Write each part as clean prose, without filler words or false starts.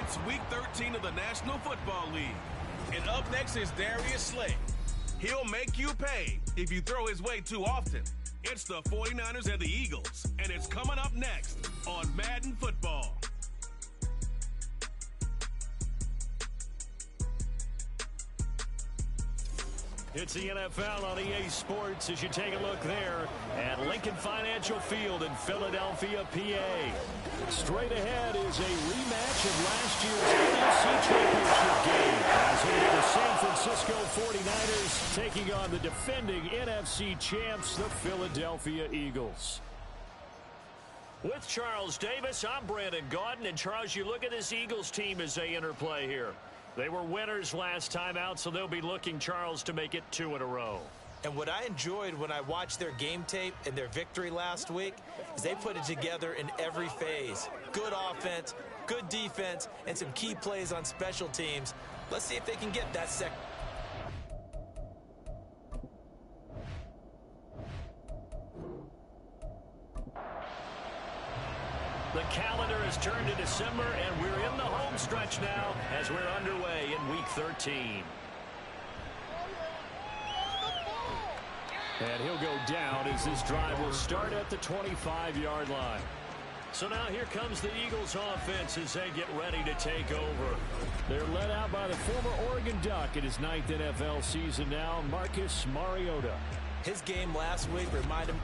It's Week 13 of the National Football League. And up next is Darius Slay. He'll make you pay if you throw his way too often. It's the 49ers and the Eagles, and it's coming up next on Madden Football. It's the NFL on EA Sports as you take a look there at Lincoln Financial Field in Philadelphia, PA. Straight ahead is a rematch of last year's NFC Championship game as we do the San Francisco 49ers taking on the defending NFC champs, the Philadelphia Eagles. With Charles Davis, I'm Brandon Gaudin. And Charles, you look at this Eagles team as they interplay here. They were winners last time out, so they'll be looking, Charles, to make it 2 in a row. And what I enjoyed when I watched their game tape and their victory last week is they put it together in every phase. Good offense, good defense, and some key plays on special teams. Let's see if they can get that second. The calendar has turned to December, and we're in the home stretch now as we're underway in Week 13. And he'll go down as this drive will start at the 25-yard line. So now here comes the Eagles offense as they get ready to take over. They're led out by the former Oregon Duck in his 9th NFL season now, Marcus Mariota. His game last week reminded him.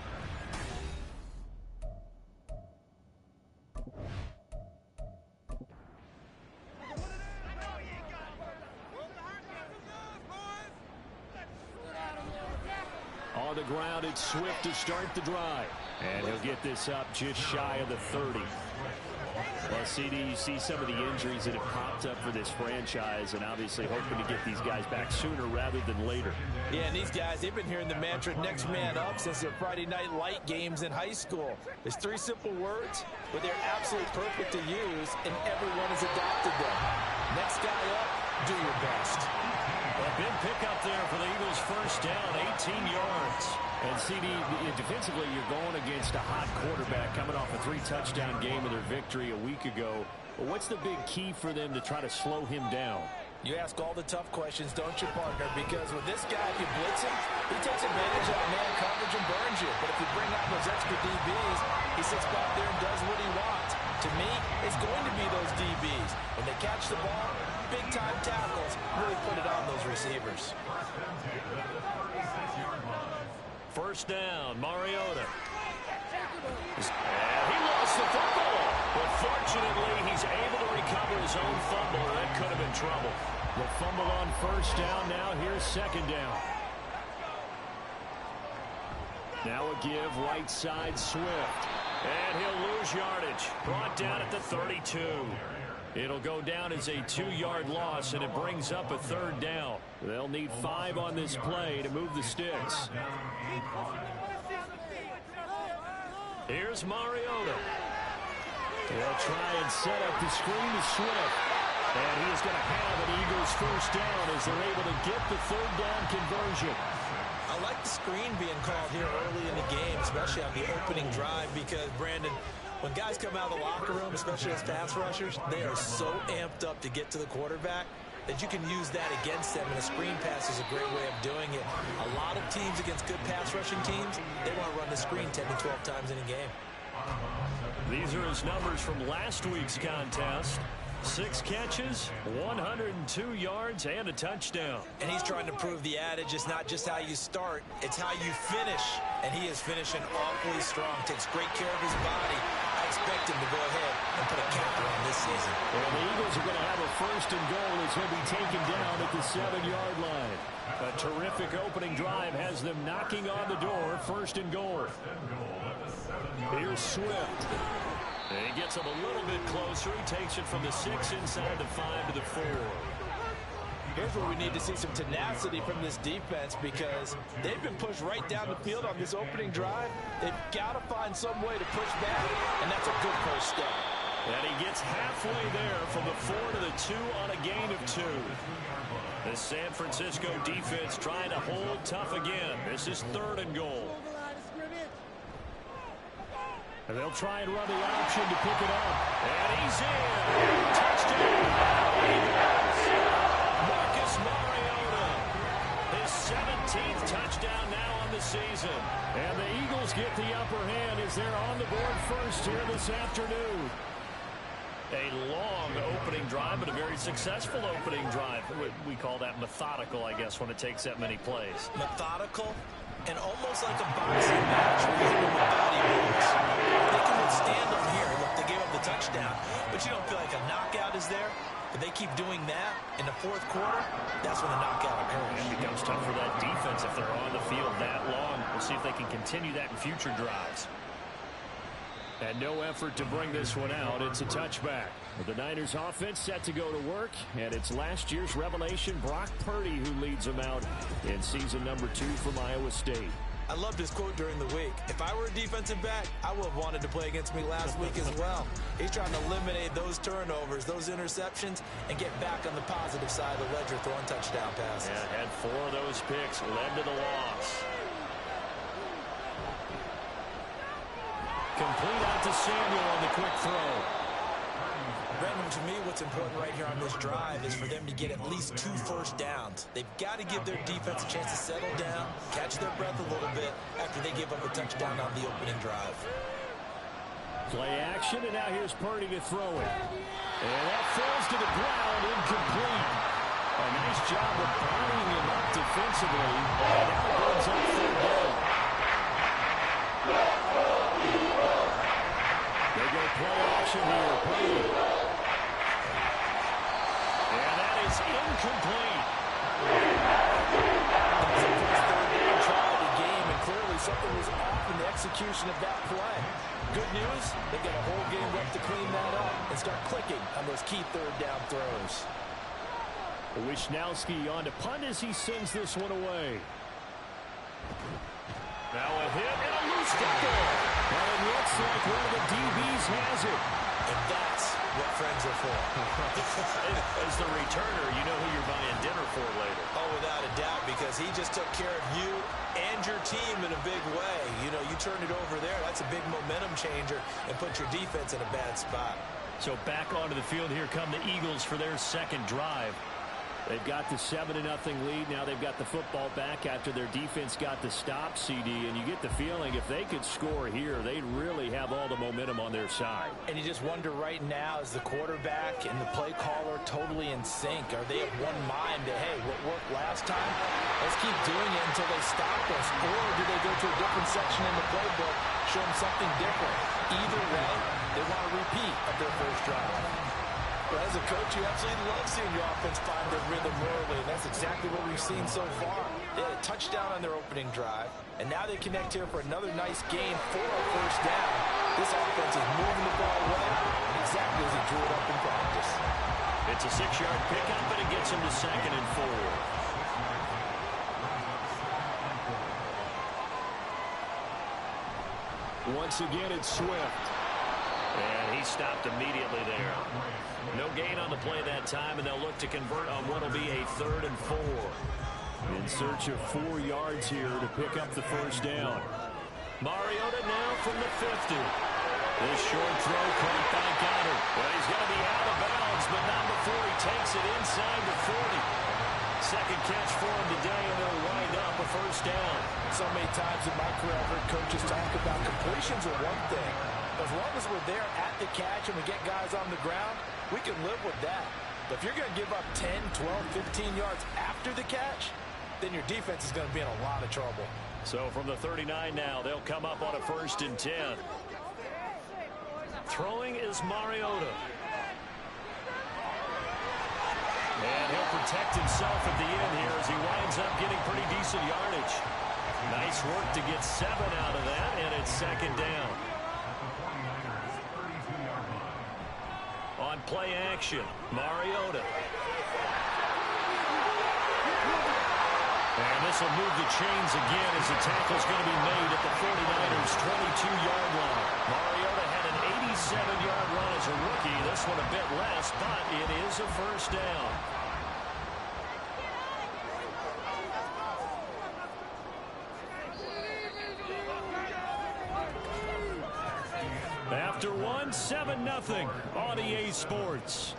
On the ground, it's Swift to start the drive. And he'll get this up just shy of the 30. Well, CD, you see some of the injuries that have popped up for this franchise, and obviously hoping to get these guys back sooner rather than later. Yeah, and these guys, they've been hearing the mantra next man up since their Friday night light games in high school. There's 3 simple words, but they're absolutely perfect to use, and everyone has adopted them. Next guy up, do your best. A big pickup there for the Eagles, first down, 18 yards. And CD, defensively, you're going against a hot quarterback coming off a 3-touchdown game of their victory a week ago. But what's the big key for them to try to slow him down? You ask all the tough questions, don't you, partner? Because with this guy, if you blitz him, he takes advantage of man coverage and burns you. But if you bring out those extra DBs, he sits back there and does what he wants. To me, it's going to be those DBs. When they catch the ball, big-time tackles, really put it on those receivers. First down, Mariota. And he lost the football. But fortunately, he's able to recover his own fumble. That could have been trouble. The fumble on first down. Now here's second down. Now a give right side Swift. And he'll lose yardage. Brought down at the 32. It'll go down as a 2-yard loss, and it brings up a third down. They'll need 5 on this play to move the sticks. Here's Mariota. They'll try and set up the screen to Swift. And he is going to have an Eagles first down as they're able to get the third down conversion. I like the screen being called here early in the game, especially on the opening drive, because, Brandon, when guys come out of the locker room, especially as pass rushers, they are so amped up to get to the quarterback that you can use that against them, and a screen pass is a great way of doing it. A lot of teams against good pass rushing teams, they want to run the screen 10 to 12 times in a game. These are his numbers from last week's contest. 6 catches, 102 yards, and a touchdown. And he's trying to prove the adage, it's not just how you start, it's how you finish. And he is finishing awfully strong, takes great care of his body. I expect him to go ahead and put a capper on this season. Well, the Eagles are going to have a first and goal as he'll be taken down at the 7-yard line. A terrific opening drive has them knocking on the door, first and goal. Here's Swift. And he gets him a little bit closer. He takes it from the 6 inside the 5 to the 4. Here's where we need to see some tenacity from this defense, because they've been pushed right down the field on this opening drive. They've got to find some way to push back, and that's a good first step. And he gets halfway there from the 4 to the 2 on a gain of 2. The San Francisco defense trying to hold tough again. This is third and goal. And they'll try and run the option to pick it up. And he's in. Touchdown. Marcus Mariota. His 17th touchdown now on the season. And the Eagles get the upper hand as they're on the board first here this afternoon. A long opening drive, but a very successful opening drive. We call that methodical, I guess, when it takes that many plays. Methodical and almost like a boxing match where you hit them with body blows. They can withstand them here. Look, they gave up the touchdown, but you don't feel like a knockout is there. But they keep doing that in the fourth quarter, that's when the knockout occurs. It becomes tough for that defense if they're on the field that long. We'll see if they can continue that in future drives. And no effort to bring this one out. It's a touchback. The Niners offense set to go to work, and it's last year's revelation, Brock Purdy, who leads them out in season number 2 from Iowa State. I loved his quote during the week. If I were a defensive back, I would have wanted to play against me last week as well. He's trying to eliminate those turnovers, those interceptions, and get back on the positive side of the ledger throwing touchdown passes. Yeah, had 4 of those picks, led to the loss. Complete out to Samuel on the quick throw. Brandon, to me, what's important right here on this drive is for them to get at least 2 first downs. They've got to give their defense a chance to settle down, catch their breath a little bit after they give up a touchdown on the opening drive. Play action, and now here's Purdy to throw it. And that falls to the ground, incomplete. A nice job of bodying him up defensively. And now it brings up 3rd down. They go play action here. Purdy. And that is incomplete. That's the first 3rd down try of the game, and clearly something was off in the execution of that play. Good news, they got a whole game left to clean that up and start clicking on those key 3rd down throws. Wisnowski on to punt as he sends this one away. Now a hit and a loose tackle. And it looks like one of the DBs has it. And that's what friends are for. As the returner, you know who you're buying dinner for later. Oh, without a doubt, because he just took care of you and your team in a big way. You know, you turn it over there, that's a big momentum changer and put your defense in a bad spot. So back onto the field here come the Eagles for their 2nd drive. They've got the 7-0 lead. Now they've got the football back after their defense got the stop, CD. And you get the feeling if they could score here, they'd really have all the momentum on their side. And you just wonder right now, is the quarterback and the play caller totally in sync? Are they of one mind that, hey, what worked last time, let's keep doing it until they stop us? Or do they go to a different section in the playbook, show them something different? Either way, they want a repeat of their first drive. Well, as a coach, you absolutely love seeing your offense find their rhythm early, and that's exactly what we've seen so far. They had a touchdown on their opening drive, and now they connect here for another nice gain for a first down. This offense is moving the ball well, exactly as he drew it up in practice. It's a 6-yard pickup, but it gets him to 2nd and 4. Once again, it's Swift. And he stopped immediately there. No gain on the play that time, and they'll look to convert on what will be a 3rd and 4. In search of 4 yards here to pick up the first down. Mariota now from the 50. This short throw caught by Goddard. Well, he's going to be out of bounds, but not before he takes it inside the 40. Second catch for him today, and they'll wind up a first down. So many times in my career, I've heard coaches talk about completions are one thing. As long as we're there at the catch and we get guys on the ground, we can live with that. But if you're going to give up 10, 12, 15 yards after the catch, then your defense is going to be in a lot of trouble. So from the 39 now, they'll come up on a 1st and 10. Throwing is Mariota. And he'll protect himself at the end here as he winds up getting pretty decent yardage. Nice work to get 7 out of that, and it's 2nd down. On play action, Mariota. And this will move the chains again as the tackle's going to be made at the 49ers' 22-yard line. Mariota had an 87-yard run as a rookie. This one a bit less, but it is a first down. After one, 7-0 on EA Sports.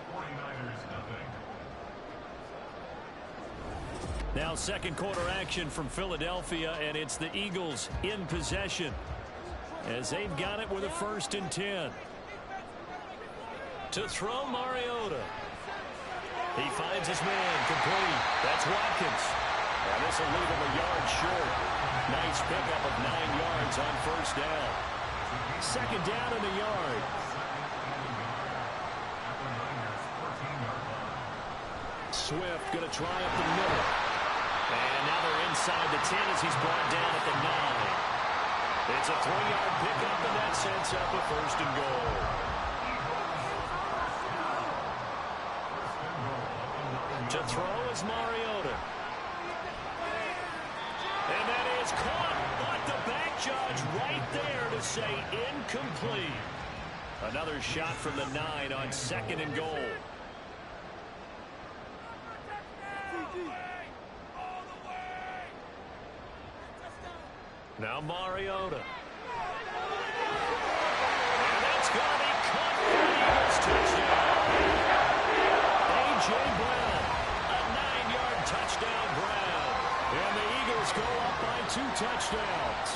Now second quarter action from Philadelphia, and it's the Eagles in possession as they've got it with a 1st and 10. To throw, Mariota. He finds his man complete. That's Watkins. And this will leave him a yard short. Nice pickup of 9 yards on 1st down. 2nd down in the yard. Swift going to try up the middle. And now they're inside the 10 as he's brought down at the 9. It's a 3-yard pickup, and that sets up a 1st and goal. To throw is Mariota. And that is caught, but the back judge right there to say incomplete. Another shot from the 9 on 2nd and goal. Now Mariota. And that's going to be caught for the Eagles touchdown. A.J. Brown, a 9-yard touchdown grab. And the Eagles go up by 2 touchdowns.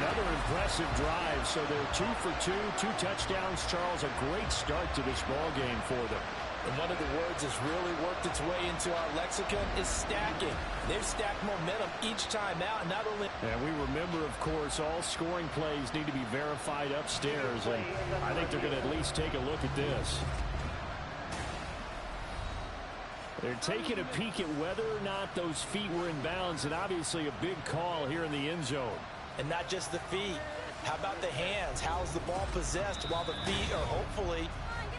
Another impressive drive, so they're 2 for 2, 2 touchdowns. Charles, a great start to this ball game for them. And one of the words that's really worked its way into our lexicon is stacking. They've stacked momentum each time out. Not only. And we remember, of course, all scoring plays need to be verified upstairs. And I think they're going to at least take a look at this. They're taking a peek at whether or not those feet were in bounds. And obviously a big call here in the end zone. And not just the feet. How about the hands? How's the ball possessed while the feet are hopefully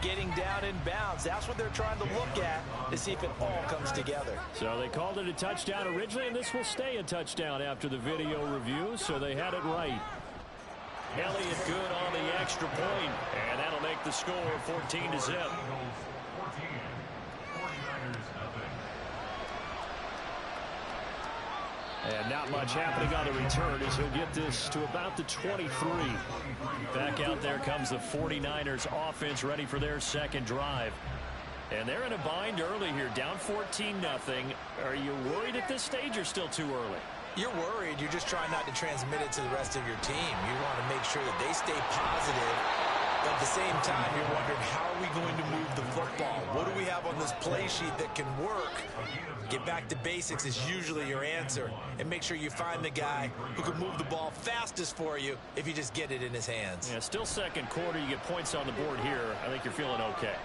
getting down in bounds? That's what they're trying to look at to see if it all comes together. So they called it a touchdown originally, and this will stay a touchdown after the video review, so they had it right. Elliott good on the extra point, and that'll make the score 14-0. And not much happening on the return as he'll get this to about the 23. Back out there comes the 49ers offense ready for their second drive. And they're in a bind early here, down 14-0. Are you worried at this stage or still too early? You're worried. You're just trying not to transmit it to the rest of your team. You want to make sure that they stay positive. But at the same time, you're wondering, how are we going to move the football? What do we have on this play sheet that can work? Get back to basics is usually your answer. And make sure you find the guy who can move the ball fastest for you if you just get it in his hands. Yeah, still second quarter. You get points on the board here. I think you're feeling okay.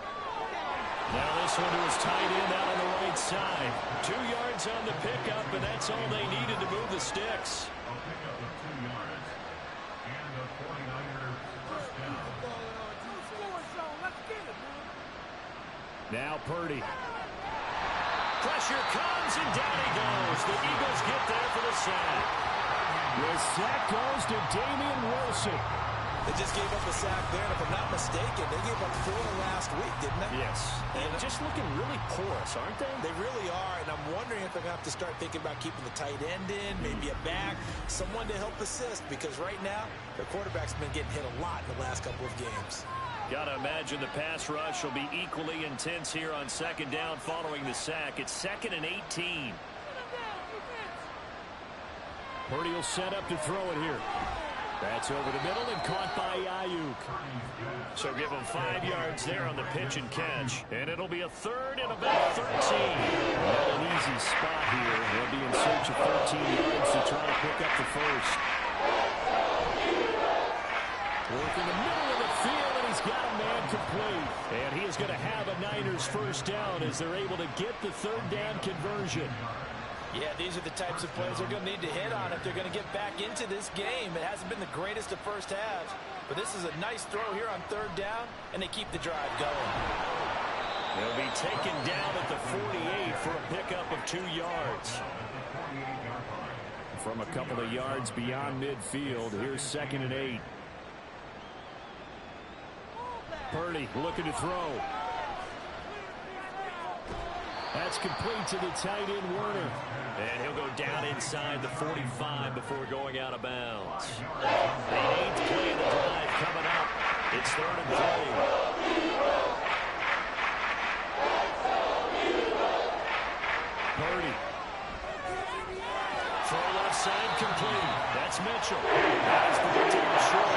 Now this one to his tight end out on the right side. 2 yards on the pickup, and that's all they needed to move the sticks. Now Purdy. Pressure comes, and down he goes. The Eagles get there for the sack. The sack goes to Damian Wilson. They just gave up a sack there, and if I'm not mistaken, they gave up 4 last week, didn't they? Yes. And just looking really porous, aren't they? They really are, and I'm wondering if they're going to have to start thinking about keeping the tight end in, maybe a back, someone to help assist, because right now, their quarterback's been getting hit a lot in the last couple of games. Got to imagine the pass rush will be equally intense here on second down following the sack. It's 2nd and 18. Purdy will set up to throw it here. That's over the middle and caught by Ayuk. So give him 5 yards there on the pitch and catch. And it'll be a 3rd and about 13. Not an easy spot here. They'll be in search of 13 yards to try to pick up the first. Working the middle of the field, and he's got a man complete. And he is going to have a Niners first down as they're able to get the 3rd down conversion. Yeah, these are the types of plays they're going to need to hit on if they're going to get back into this game. It hasn't been the greatest of first halves, but this is a nice throw here on 3rd down, and they keep the drive going. They'll be taken down at the 48 for a pickup of 2 yards. From a couple of yards beyond midfield, here's 2nd and 8. Purdy looking to throw. That's complete to the tight end, Werner. And he'll go down inside the 45 before going out of bounds. The 8th play of the drive coming up. It's 3rd and 3. Purdy. Throw left side complete. That's Mitchell. That is predicted short.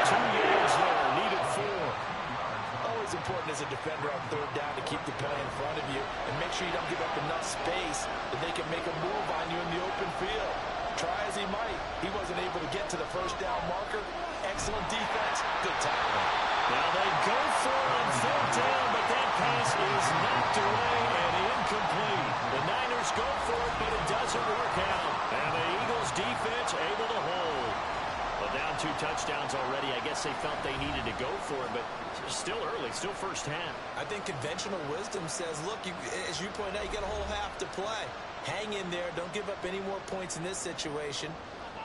2 yards there. Needed 4. Always important as a defender on 3rd down to keep the play in front of you and make sure you don't give up enough space that they can make a move on you in the open field. Try as he might, he wasn't able to get to the 1st down marker. Excellent defense, good tackling. Now they go for it on 4th down, but that pass is knocked away and incomplete. The Niners go for it, but it doesn't work out. And the Eagles defense able to hold. Well, down 2 touchdowns already. I guess they felt they needed to go for it, but still early, still 1st half. I think conventional wisdom says, look, as you point out, you got a whole half to play. Hang in there. Don't give up any more points in this situation.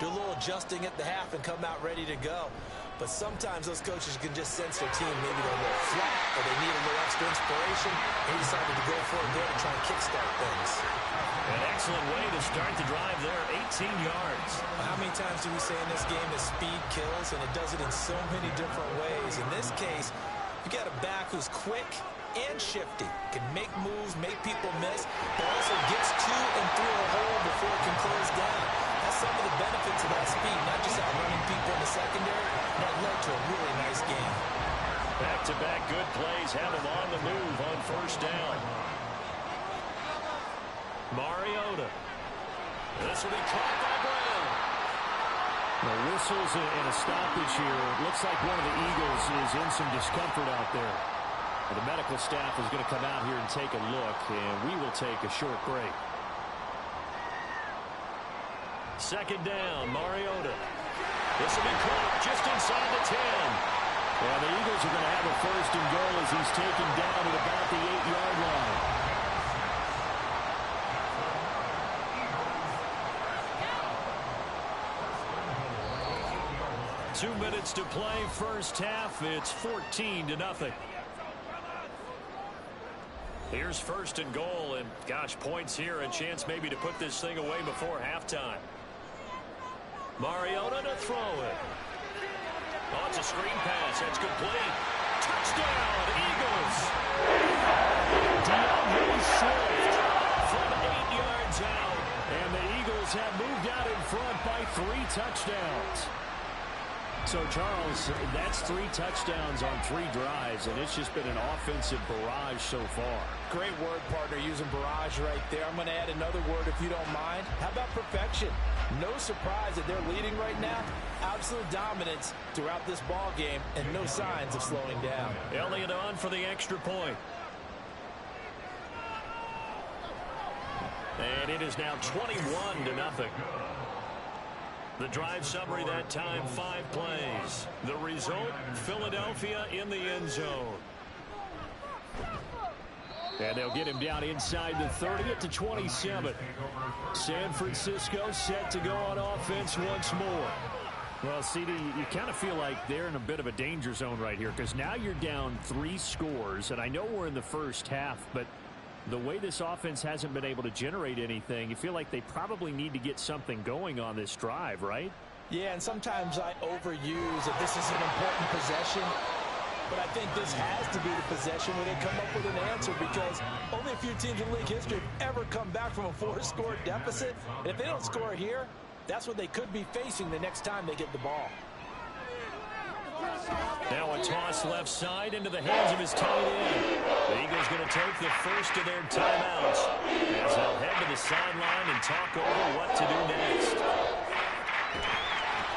Do a little adjusting at the half and come out ready to go. But sometimes those coaches can just sense their team. Maybe they're a little flat or they need a little extra inspiration. They decided to go for it there to try and kickstart things. An excellent way to start the drive there, 18 yards. How many times do we say in this game that speed kills, and it does it in so many different ways? In this case, you got a back who's quick and shifty, can make moves, make people miss, but also gets to and through a hole before it can close down. That's some of the benefits of that speed, not just outrunning people in the secondary. That led to a really nice game. Back-to-back good plays have him on the move on 1st down. Mariota. This will be caught by Brown. The whistles and a stoppage here. Looks like one of the Eagles is in some discomfort out there. The medical staff is going to come out here and take a look, and we will take a short break. 2nd down, Mariota. This will be caught just inside the 10. Well, the Eagles are going to have a 1st and goal as he's taken down at about the 8-yard line. 2 minutes to play, 1st half. It's 14-0. Here's 1st and goal, and gosh, points here, a chance maybe to put this thing away before halftime. Mariota to throw it. Oh, it's a screen pass. That's complete. Touchdown, Eagles. DeAndre Swift from 8 yards out. And the Eagles have moved out in front by 3 touchdowns. So, Charles, that's 3 touchdowns on 3 drives, and it's just been an offensive barrage so far. Great word, partner, using barrage right there. I'm going to add another word if you don't mind. How about perfection? No surprise that they're leading right now. Absolute dominance throughout this ball game, and no signs of slowing down. Elliott on for the extra point. And it is now 21-0. The drive summary that time, 5 plays. The result, Philadelphia in the end zone. And they'll get him down inside the 30 at the 27. San Francisco set to go on offense once more. Well, CD, you kind of feel like they're in a bit of a danger zone right here because now you're down 3 scores, and I know we're in the 1st half, but the way this offense hasn't been able to generate anything, you feel like they probably need to get something going on this drive, right? Yeah, and sometimes I overuse that this is an important possession, but I think this has to be the possession where they come up with an answer because only a few teams in league history have ever come back from a 4-score deficit. And if they don't score here, that's what they could be facing the next time they get the ball. Now a toss left side into the hands of his tight end. The Eagles going to take the first of their timeouts as they'll head to the sideline and talk over what to do next.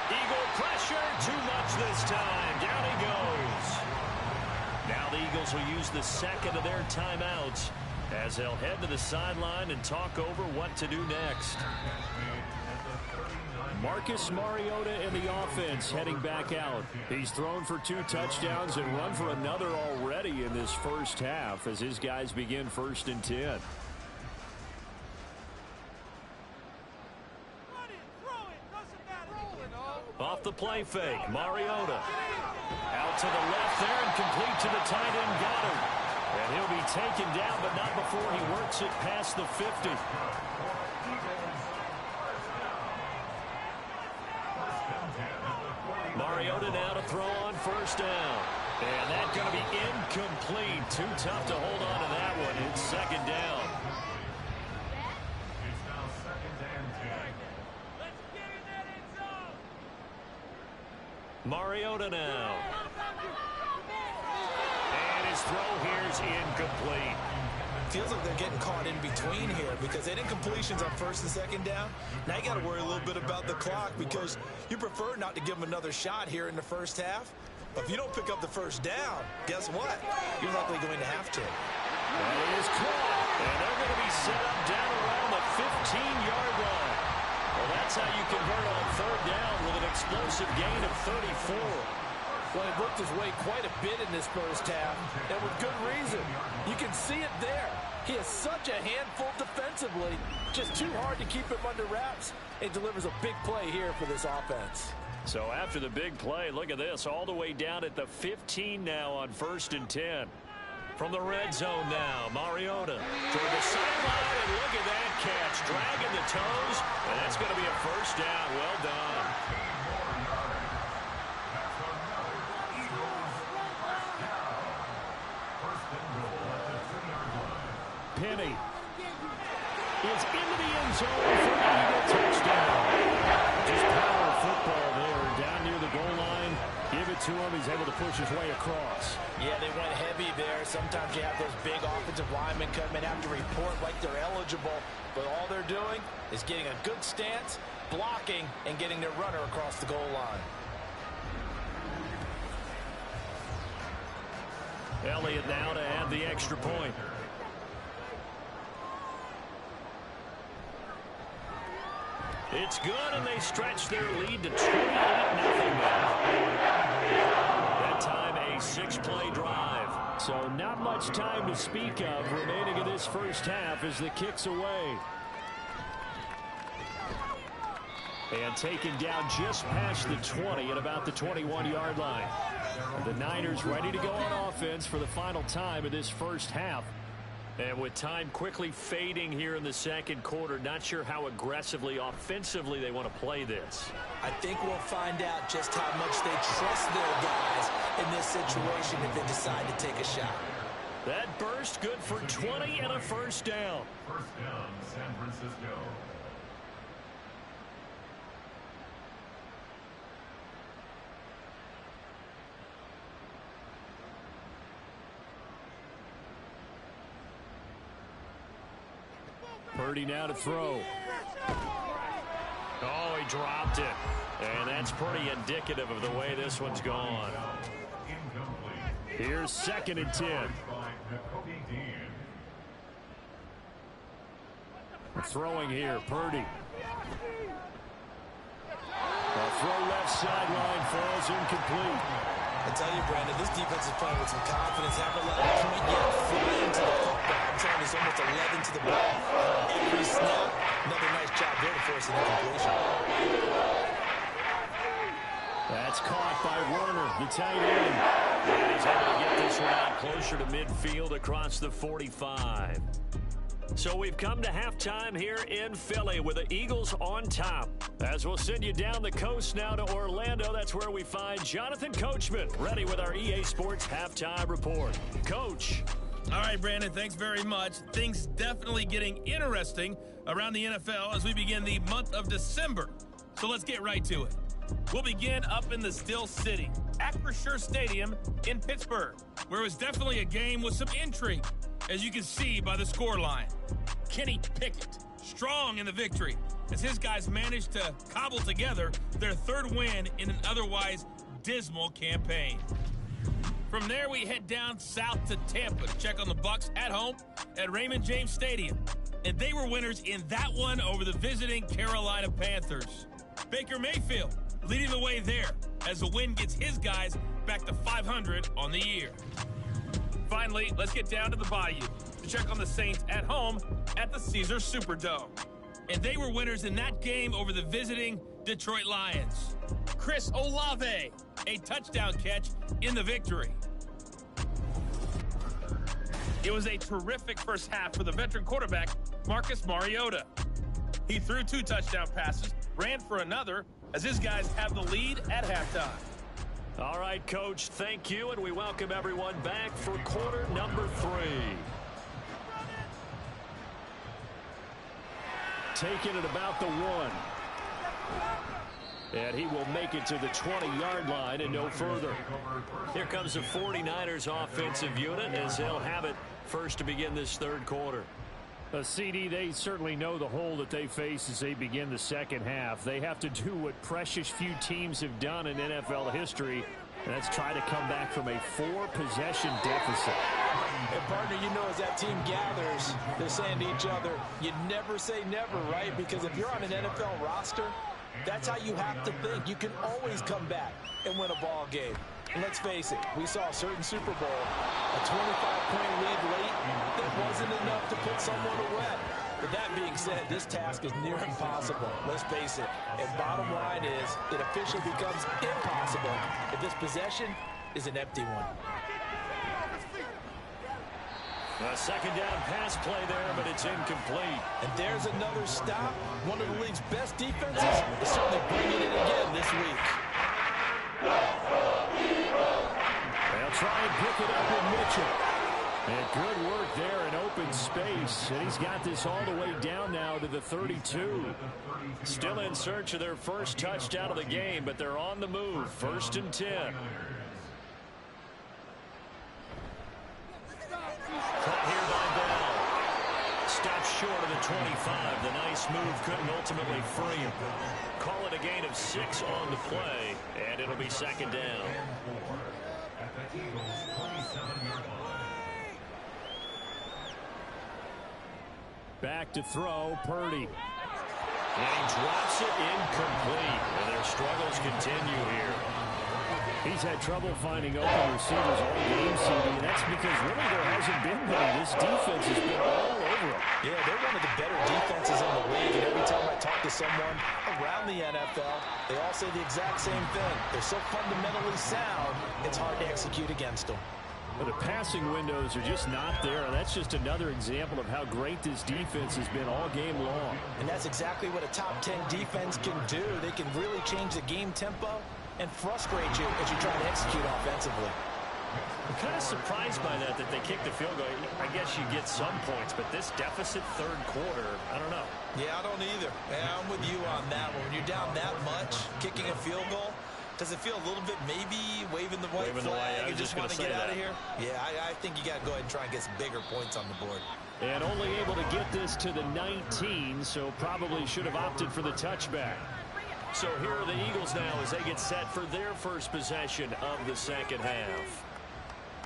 Eagle pressure, too much this time. Down he goes. Now the Eagles will use the second of their timeouts as they'll head to the sideline and talk over what to do next. Marcus Mariota in the offense heading back out. He's thrown for 2 touchdowns and run for another already in this 1st half as his guys begin 1st and 10. Off the play fake, Mariota. Out to the left there and complete to the tight end, got him. And he'll be taken down, but not before he works it past the 50. Mariota now to throw on 1st down. And that's going to be incomplete. Too tough to hold on to that one. It's second down. It's now second and 10. Mariota now. And his throw here is incomplete. Feels like they're getting caught in between here because they didn't completions on first and second down. Now you got to worry a little bit about the clock because you prefer not to give them another shot here in the first half. But if you don't pick up the first down, guess what? You're likely going to have to. That is caught. And they're going to be set up down around the 15-yard line. Well, that's how you convert on third down with an explosive gain of 34. Well, he worked his way quite a bit in this first half, and with good reason. You can see it there. He is such a handful defensively, just too hard to keep him under wraps, and delivers a big play here for this offense. So after the big play, look at this, all the way down at the 15 now on 1st and 10. From the red zone now, Mariota toward the sideline, and look at that catch, dragging the toes, and that's going to be a first down. Well done. Penny is into the end zone for an Eagle touchdown. Just power football there, down near the goal line. Give it to him. He's able to push his way across. Yeah, they went heavy there. Sometimes you have those big offensive linemen come in, have to report like they're eligible, but all they're doing is getting a good stance, blocking, and getting their runner across the goal line. Elliott now to add the extra point. It's good, and they stretch their lead to 28-0 now. That time a 6-play drive. So not much time to speak of remaining in this first half as the kick's away. And taken down just past the 20 at about the 21-yard line. The Niners ready to go on offense for the final time of this first half. And with time quickly fading here in the second quarter, not sure how aggressively, offensively they want to play this. I think we'll find out just how much they trust their guys in this situation if they decide to take a shot. That burst good for 20 and a first down. First down, San Francisco. Purdy now to throw. Oh, he dropped it. And that's pretty indicative of the way this one's gone. Here's 2nd and 10. Throwing here, Purdy. A throw left sideline falls incomplete. I tell you, Brandon, this defense is playing with some confidence. Haven't let a point yet fly into the football. I'm telling you, it's almost 11 to the ball. Every snap, another nice job there to force an incompletion. That's caught by Werner, the tight end. And he's able to get this one out closer to midfield across the 45. So we've come to halftime here in Philly with the Eagles on top. As we'll send you down the coast now to Orlando, that's where we find Jonathan Coachman ready with our EA Sports Halftime Report. Coach. All right, Brandon, thanks very much. Things definitely getting interesting around the NFL as we begin the month of December. So let's get right to it. We'll begin up in the Still City, Acrisure Stadium in Pittsburgh, where it was definitely a game with some intrigue, as you can see by the scoreline. Kenny Pickett, strong in the victory, as his guys managed to cobble together their third win in an otherwise dismal campaign. From there, we head down south to Tampa to check on the Bucs at home at Raymond James Stadium. And they were winners in that one over the visiting Carolina Panthers. Baker Mayfield leading the way there as the win gets his guys back to 500 on the year. Finally, let's get down to the Bayou to check on the Saints at home at the Caesars Superdome. And they were winners in that game over the visiting Detroit Lions. Chris Olave, a touchdown catch in the victory. It was a terrific first half for the veteran quarterback, Marcus Mariota. He threw 2 touchdown passes, ran for another, as his guys have the lead at halftime. All right, Coach, thank you, and we welcome everyone back for quarter number 3. Taking it about the 1. And he will make it to the 20-yard line and no further. Here comes the 49ers offensive unit as they'll have it first to begin this third quarter. CD, they certainly know the hole that they face as they begin the second half. They have to do what precious few teams have done in NFL history, and that's try to come back from a 4-possession deficit. And partner, you know, as that team gathers, they're saying to each other, you never say never, right? Because if you're on an NFL roster, that's how you have to think. You can always come back and win a ball game. And let's face it, we saw a certain Super Bowl, a 25-point lead late, that wasn't enough to put someone away. But that being said, this task is near impossible. Let's face it. And bottom line is, it officially becomes impossible if this possession is an empty one. A second down pass play there, but it's incomplete. And there's another stop. One of the league's best defenses is certainly bringing it again this week. They'll try and pick it up in Mitchell. And good work there in open space. And he's got this all the way down now to the 32. Still in search of their first touchdown of the game, but they're on the move. 1st and 10. Caught here by Bell. Stopped short of the 25. The nice move couldn't ultimately free him. Call it a gain of 6 on the play, and it'll be second down. Back to throw, Purdy. And he drops it incomplete. And their struggles continue here. He's had trouble finding open receivers all game, CD, and that's because really there hasn't been many. This defense has been all over him. Yeah, they're one of the better defenses in the league, and every time I talk to someone around the NFL, they all say the exact same thing. They're so fundamentally sound, it's hard to execute against them. But the passing windows are just not there, and that's just another example of how great this defense has been all game long. And that's exactly what a top 10 defense can do. They can really change the game tempo and frustrate you as you try to execute offensively. I'm kind of surprised by that they kicked the field goal. I guess you get some points, but this deficit third quarter, I don't know. Yeah, I don't either. Yeah, I'm with you on that one. When you're down that much, kicking a field goal, does it feel a little bit maybe waving the white flag and just want to get out of here? Yeah, I think you got to go ahead and try and get some bigger points on the board. And only able to get this to the 19, so probably should have opted for the touchback. So here are the Eagles now as they get set for their first possession of the second half.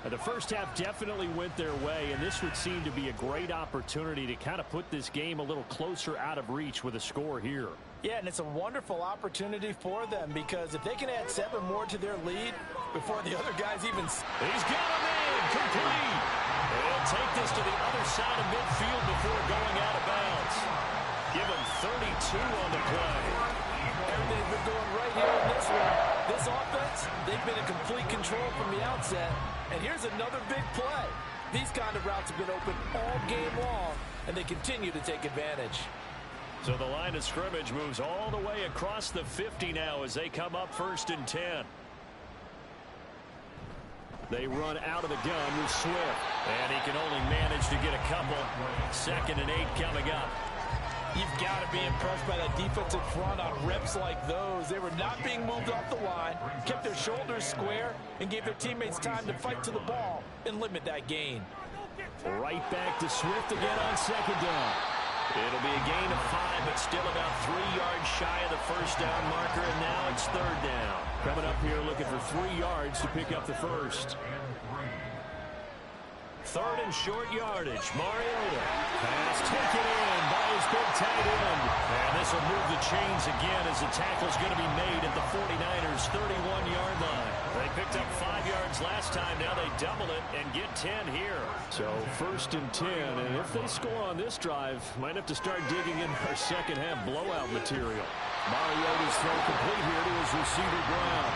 The first half definitely went their way, and this would seem to be a great opportunity to kind of put this game a little closer out of reach with a score here. Yeah, and it's a wonderful opportunity for them because if they can add 7 more to their lead before the other guys even... He's got him in, complete. They'll take this to the other side of midfield before going out of bounds. Give him 32 on the play. Everything's been going right here in this one. This offense, they've been in complete control from the outset. And here's another big play. These kind of routes have been open all game long, and they continue to take advantage. So the line of scrimmage moves all the way across the 50 now as they come up 1st and 10. They run out of the gun with Swift. And he can only manage to get a couple. 2nd and 8 coming up. You've got to be impressed by that defensive front on reps like those. They were not being moved off the line, kept their shoulders square, and gave their teammates time to fight to the ball and limit that gain. Right back to Swift again on 2nd down. It'll be a gain of 5, but still about 3 yards shy of the first down marker, and now it's 3rd down. Coming up here looking for 3 yards to pick up the first. 3rd and short yardage. Mariota. Pass taken in by his big tight end. And this will move the chains again as the tackle's going to be made at the 49ers' 31-yard line. They picked up 5 yards last time. Now they double it and get 10 here. So 1st and 10. And if they score on this drive, might have to start digging in our second half blowout material. Mariota's throw complete here to his receiver Brown.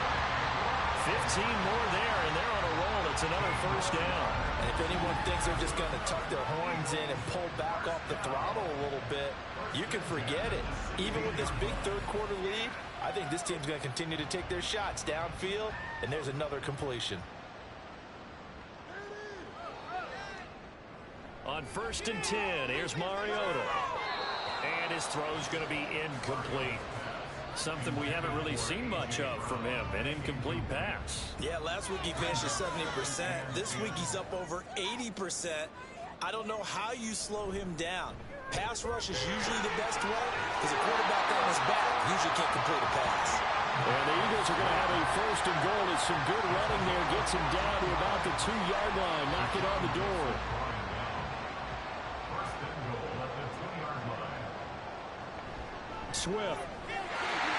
15 more there, and they're on a roll. It's another 1st down. And if anyone thinks they're just going to tuck their horns in and pull back off the throttle a little bit, you can forget it. Even with this big third quarter lead, I think this team's going to continue to take their shots downfield, and there's another completion. On 1st and 10, here's Mariota. And his throw's going to be incomplete. Something we haven't really seen much of from him, an incomplete pass. Yeah, last week he finished at 70%. This week he's up over 80%. I don't know how you slow him down. Pass rush is usually the best way because a quarterback on his back usually can't complete a pass. And the Eagles are going to have a 1st and goal. It's some good running there. Gets him down to about the 2-yard line. Knock it on the door. Swift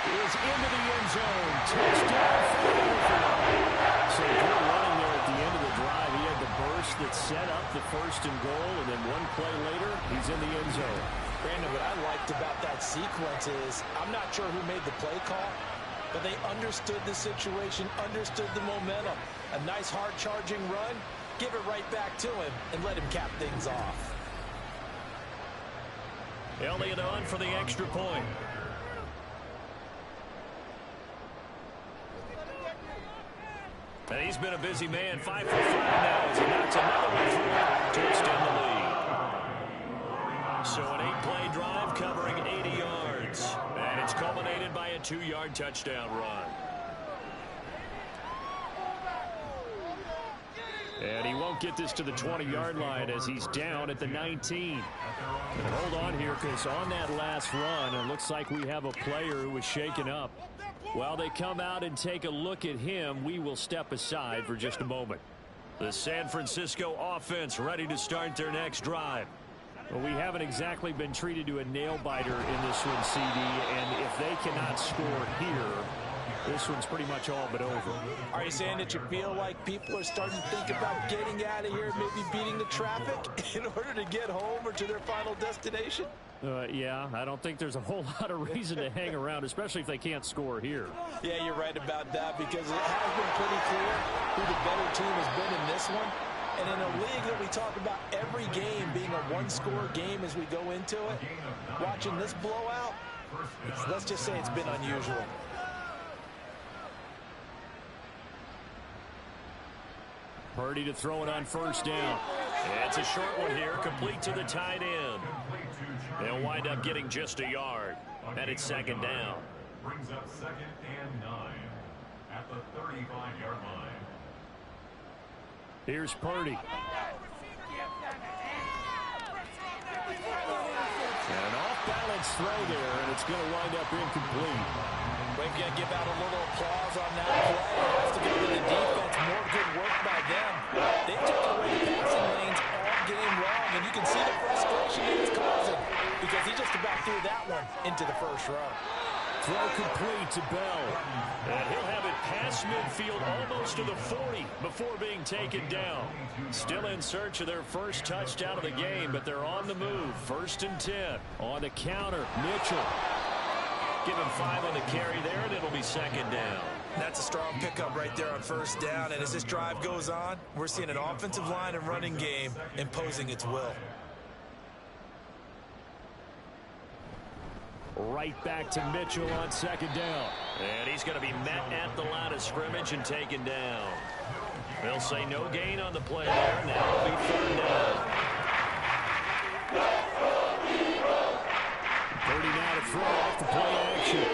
is into the end zone. Touchdown Philadelphia. So good running there at the end of the drive. He had the burst that set up the 1st and goal, and then one play later, he's in the end zone. Brandon, what I liked about that sequence is I'm not sure who made the play call, but they understood the situation, understood the momentum. A nice hard-charging run, give it right back to him, and let him cap things off. Elliott on for the extra point. And he's been a busy man, 5 for 5 now as he knocks another one through to extend the lead. So an 8-play drive covering 80 yards. And it's culminated by a 2-yard touchdown run. And he won't get this to the 20-yard line as he's down at the 19. And hold on here, because on that last run, it looks like we have a player who was shaken up. While they come out and take a look at him, we will step aside for just a moment. The San Francisco offense ready to start their next drive. Well, we haven't exactly been treated to a nail-biter in this one, CD, and if they cannot score here, this one's pretty much all but over. Are you saying that you feel like people are starting to think about getting out of here, maybe beating the traffic in order to get home or to their final destination? Yeah, I don't think there's a whole lot of reason to hang around, especially if they can't score here. Yeah, you're right about that, because it has been pretty clear who the better team has been in this one. And in a league that we talk about every game being a one-score game as we go into it, watching this blowout, let's just say it's been unusual. Purdy to throw it on 1st down. It's a short one here, complete to the tight end. They'll wind up getting just a yard. And it's 2nd down. Brings up 2nd and 9 at the 35-yard line. Here's Purdy. And an off-balance throw there, and it's going to wind up incomplete. We've got to give out a little applause on that play. It has to go to the defense. More good work by them. They took away the passing lanes all game long, and you can see the frustration it's causing because he just about threw that one into the 1st row. Throw complete to Bell. And he'll have it past midfield almost to the 40 before being taken down. Still in search of their 1st touchdown of the game, but they're on the move. 1st and 10. On the counter, Mitchell. Give him 5 on the carry there, and it'll be 2nd down. That's a strong pickup right there on 1st down, and as this drive goes on, we're seeing an offensive line and running game imposing its will. Right back to Mitchell on 2nd down. And he's going to be met at the line of scrimmage and taken down. They'll say no gain on the play there. Now it'll be 3rd down. 30 now to throw off the play action.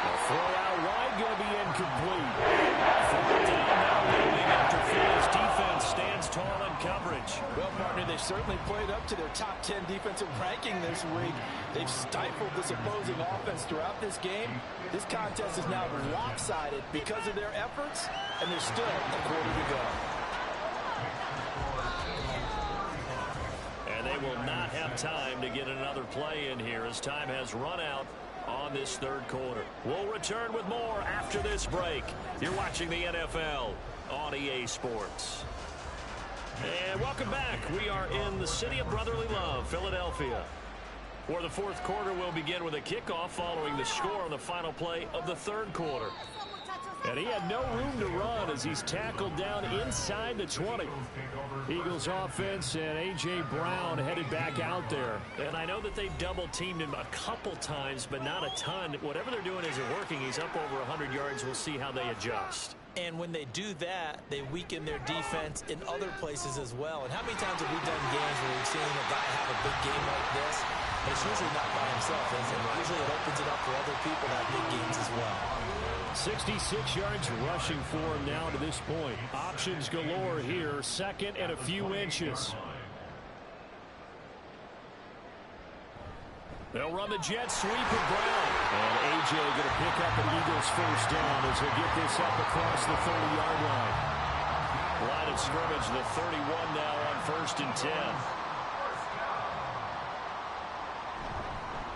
The throw out wide going to be incomplete. 4th down now looming after Philly's defense stands tall in coverage. Well, partner, they've certainly played up to their top 10 defensive ranking this week. They've stifled this opposing offense throughout this game. This contest is now lopsided because of their efforts, and there's still a quarter to go. And they will not have time to get another play in here as time has run out on this 3rd quarter. We'll return with more after this break. You're watching the NFL on EA Sports. And welcome back. We are in the city of brotherly love, Philadelphia, where the 4th quarter will begin with a kickoff following the score on the final play of the 3rd quarter. And he had no room to run down as he's tackled down inside the 20. Eagles offense and A.J. Brown headed back out there. And I know that they've double-teamed him a couple times, but not a ton. Whatever they're doing isn't working. He's up over 100 yards. We'll see how they adjust. And when they do that, they weaken their defense in other places as well. And how many times have we done games where we've seen a guy have a big game like this? And it's usually not by himself, is it? Usually it opens it up for other people to have big games as well. 66 yards rushing for him now to this point. Options galore here. Second and a few inches. They'll run the jet sweep of Brown. And A.J. going to pick up an Eagles first down as he'll get this up across the 30-yard line. Line of scrimmage, the 31 now on 1st and 10.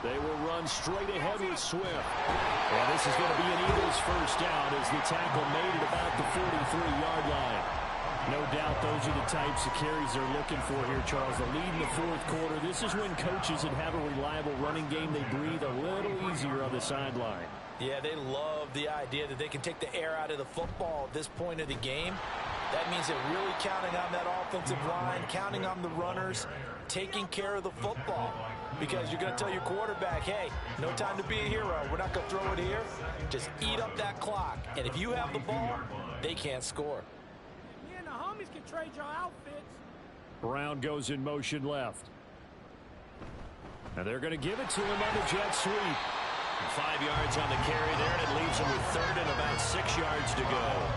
They will run straight ahead with Swift. And this is going to be an Eagles first down as the tackle made it about the 43-yard line. No doubt those are the types of carries they're looking for here, Charles. The lead in the fourth quarter. This is when coaches that have a reliable running game, they breathe a little easier on the sideline. Yeah, they love the idea that they can take the air out of the football at this point of the game. That means they're really counting on that offensive line, counting on the runners, taking care of the football. Because you're going to tell your quarterback, hey, no time to be a hero. We're not going to throw it here. Just eat up that clock. And if you have the ball, they can't score. Me and the homies can trade your outfits. Brown goes in motion left. And they're going to give it to him on the jet sweep. 5 yards on the carry there, and it leaves him with third and about 6 yards to go.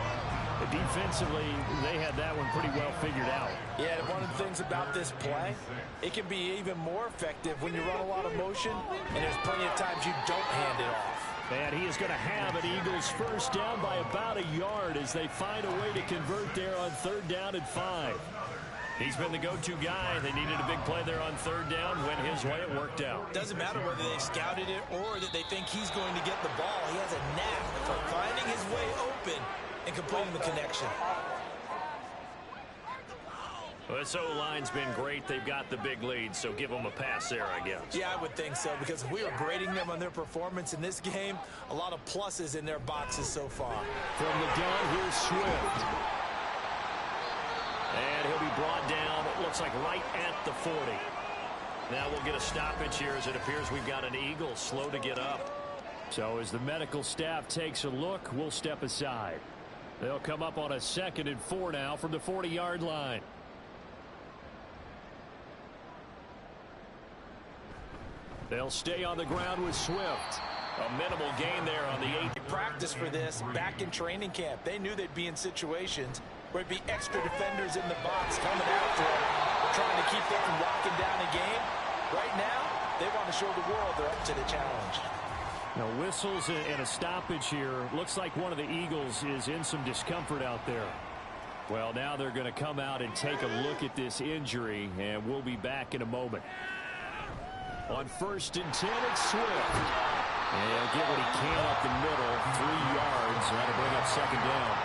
Defensively, they had that one pretty well figured out. Yeah, and one of the things about this play, it can be even more effective when you run a lot of motion, and there's plenty of times you don't hand it off. And he is going to have an Eagles first down by about a yard as they find a way to convert there on 3rd down and 5. He's been the go-to guy. They needed a big play there on 3rd down. Went his way. It worked out. Doesn't matter whether they've scouted it or that they think he's going to get the ball. He has a knack for finding his way open and completing the connection. Well, this O-line's been great. They've got the big lead, so give them a pass there, I guess. Yeah, I would think so, because if we were grading them on their performance in this game, a lot of pluses in their boxes so far. From the gun, here's Swift. And he'll be brought down, it looks like right at the 40. Now we'll get a stoppage here as it appears we've got an Eagle slow to get up. So as the medical staff takes a look, we'll step aside. They'll come up on a 2nd and 4 now from the 40-yard line. They'll stay on the ground with Swift. A minimal gain there on the 8. Practice for this back in training camp. They knew they'd be in situations where it'd be extra defenders in the box coming after them, trying to keep them from locking down a game. Right now, they want to show the world they're up to the challenge. Now whistles and a stoppage here. Looks like one of the Eagles is in some discomfort out there. Well, now they're going to come out and take a look at this injury, and we'll be back in a moment. On 1st and 10, it's Swift. And he'll get what he can up the middle, 3 yards. That'll bring up 2nd down.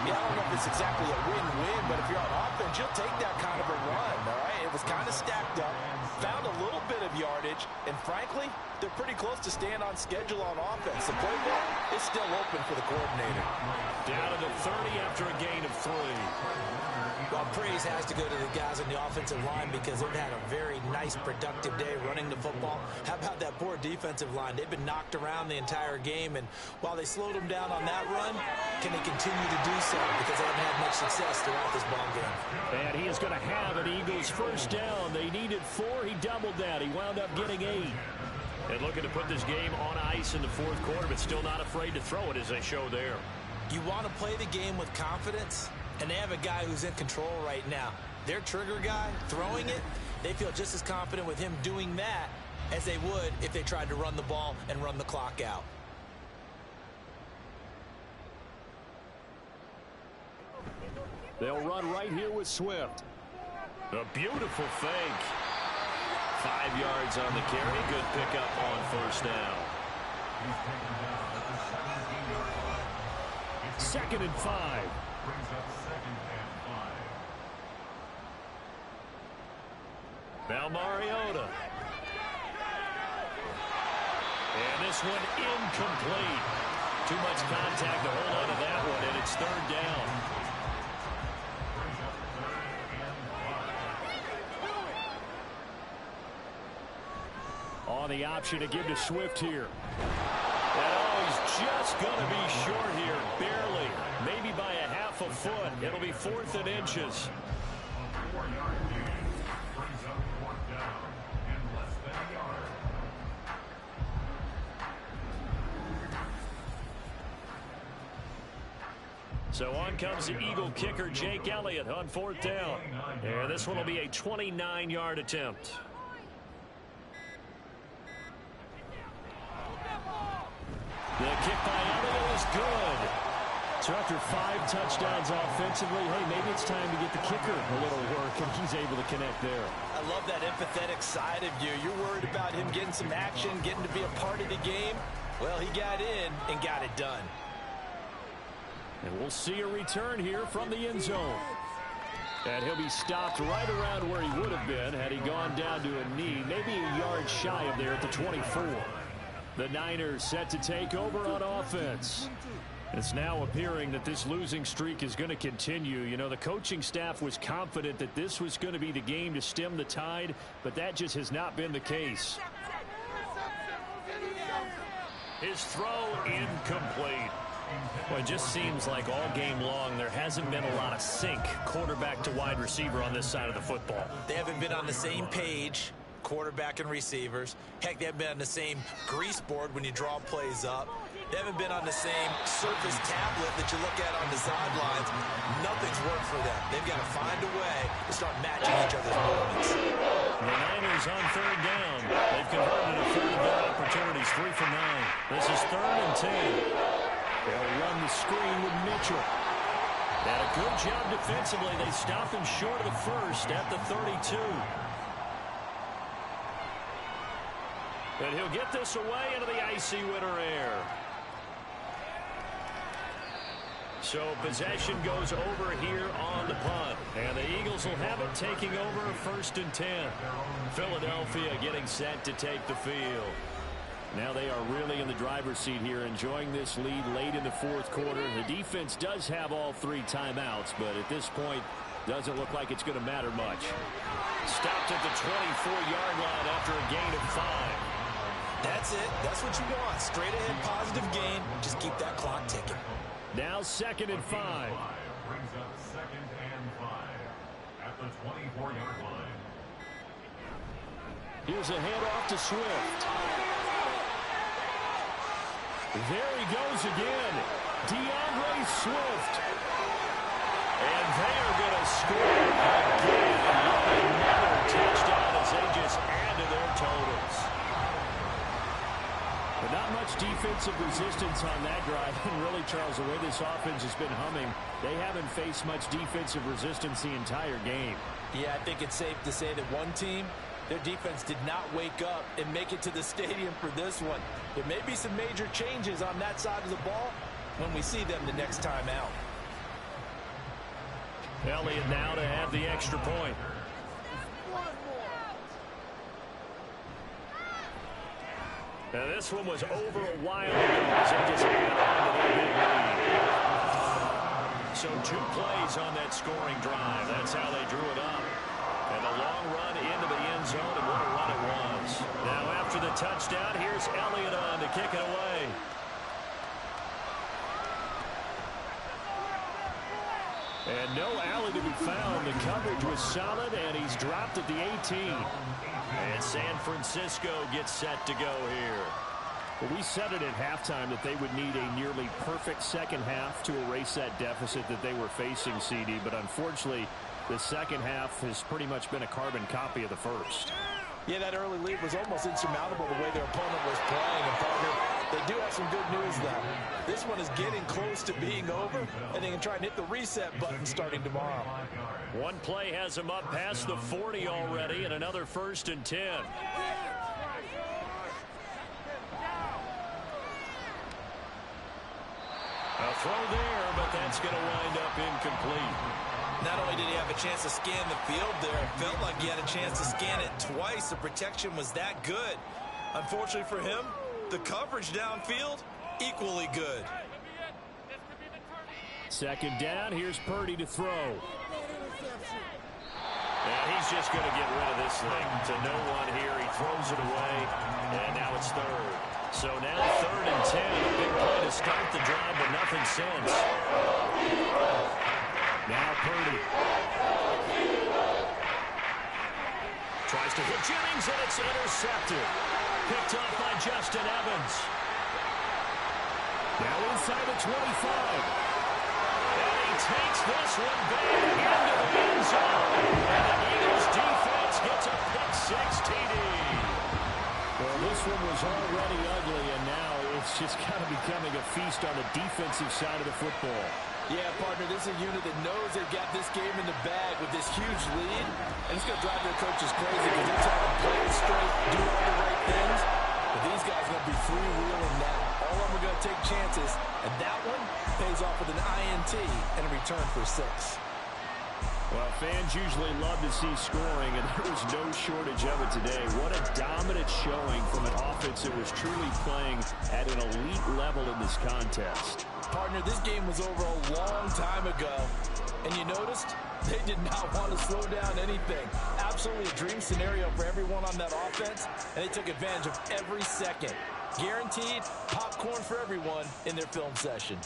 Yeah, I don't know if it's exactly a win-win, but if you're on offense, you'll take that kind of a run, all right? It was kind of stacked up, found a little bit of yardage, and frankly, they're pretty close to staying on schedule on offense. The playbook is still open for the coordinator. Down to the 30 after a gain of 3. Well, praise has to go to the guys on the offensive line because they've had a very nice, productive day running the football. How about that poor defensive line? They've been knocked around the entire game, and while they slowed them down on that run, can they continue to do so? Because they haven't had much success throughout this ball game. And he is going to have an Eagles first down. They needed 4. He doubled that. He wound up getting 8. And looking to put this game on ice in the 4th quarter, but still not afraid to throw it as they show there. You want to play the game with confidence, and they have a guy who's in control right now. Their trigger guy, throwing it, they feel just as confident with him doing that as they would if they tried to run the ball and run the clock out. They'll run right here with Swift. A beautiful fake. 5 yards on the carry. Good pickup on 1st down. 2nd and 5. Now Mariota. And this one incomplete. Too much contact to hold on to that one, and it's 3rd down. on the option to give to Swift here. And oh, he's just going to be short here, barely. Maybe by a half a foot. It'll be 4th and inches. 4-yard gain brings up 4th down and less than a yard. So on comes the Eagle kicker, Jake Elliott, on 4th down. And this one will be a 29-yard attempt. The kick by Elliott is good. So after 5 touchdowns offensively, hey, maybe it's time to get the kicker a little work, and he's able to connect there. I love that empathetic side of you. You're worried about him getting some action, getting to be a part of the game. Well, he got in and got it done. And we'll see a return here from the end zone. And he'll be stopped right around where he would have been had he gone down to a knee, maybe a yard shy of there at the 24. The Niners set to take over on offense. It's now appearing that this losing streak is going to continue. You know, the coaching staff was confident that this was going to be the game to stem the tide, but that just has not been the case. His throw incomplete. Well, it just seems like all game long there hasn't been a lot of sync quarterback to wide receiver on this side of the football. They haven't been on the same page, quarterback and receivers. Heck, they haven't been on the same grease board when you draw plays up. They haven't been on the same surface tablet that you look at on the sidelines. Nothing's worked for them. They've got to find a way to start matching each other's movements. The Niners on 3rd down. They've converted a third of their opportunities, 3 for 9. This is 3rd and 10. They'll run the screen with Mitchell. And a good job defensively. They stop him short of the first at the 32. And he'll get this away into the icy winter air. So possession goes over here on the punt. And the Eagles will have it, taking over 1st and 10. Philadelphia getting set to take the field. Now they are really in the driver's seat here, enjoying this lead late in the 4th quarter. The defense does have all 3 timeouts, but at this point, doesn't look like it's going to matter much. Stopped at the 24-yard line after a gain of 5. That's it. That's what you want. Straight ahead positive gain. Just keep that clock ticking. Now 2nd and 5. Brings up 2nd and 5 at the 24-yard line. Here's a handoff to Swift. There he goes again. DeAndre Swift. And they are going to score again. Another touchdown as they just add to their totals. But not much defensive resistance on that drive. And really, Charles, the way this offense has been humming, they haven't faced much defensive resistance the entire game. Yeah, I think it's safe to say that one team, their defense did not wake up and make it to the stadium for this one. There may be some major changes on that side of the ball when we see them the next time out. Elliott now to have the extra point. Now this one was over a while ago as they just add on to their big lead. So 2 plays on that scoring drive. That's how they drew it up. And a long run into the end zone, and what a run it was. Now after the touchdown, here's Elliott on to kick it away. And no alley to be found. The coverage was solid, and he's dropped at the 18. And San Francisco gets set to go here. Well, we said it at halftime that they would need a nearly perfect second half to erase that deficit that they were facing, CD. But unfortunately, the second half has pretty much been a carbon copy of the first. Yeah, that early lead was almost insurmountable the way their opponent was playing. And partner, they do have some good news, though. This one is getting close to being over, and they can try and hit the reset button starting tomorrow. One play has them up past the 40 already, and another 1st and 10. A throw there, but that's going to wind up incomplete. Not only did he have a chance to scan the field there, it felt like he had a chance to scan it twice. The protection was that good. Unfortunately for him, the coverage downfield, equally good. 2nd down, here's Purdy to throw. And he's just going to get rid of this thing to no one here. He throws it away, and now it's third. So now 3rd and 10. A big play to start the drive, but nothing since. Now Purdy. Tries to hit Jennings, and it's intercepted. Picked off by Justin Evans. Now inside the 25. And he takes this one back into the end zone. And the Eagles defense gets a pick-6 TD. Well, this one was already ugly, and now it's just kind of becoming a feast on the defensive side of the football. Yeah, partner, this is a unit that knows they've got this game in the bag with this huge lead, and it's going to drive their coaches crazy because they're trying to play it straight, do all the right things, but these guys are going to be freewheeling now. All of them are going to take chances, and that one pays off with an INT and a return for 6. Well, fans usually love to see scoring, and there was no shortage of it today. What a dominant showing from an offense that was truly playing at an elite level in this contest. Partner, this game was over a long time ago, and you noticed they did not want to slow down anything. Absolutely a dream scenario for everyone on that offense, and they took advantage of every second. Guaranteed popcorn for everyone in their film session.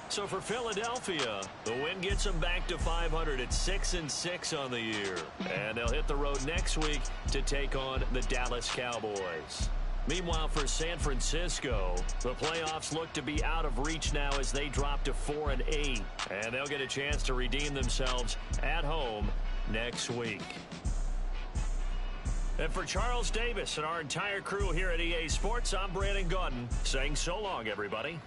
So for Philadelphia, the win gets them back to 500 at 6-6 on the year. And they'll hit the road next week to take on the Dallas Cowboys. Meanwhile, for San Francisco, the playoffs look to be out of reach now as they drop to 4-8. And they'll get a chance to redeem themselves at home next week. And for Charles Davis and our entire crew here at EA Sports, I'm Brandon Gaudin saying so long, everybody.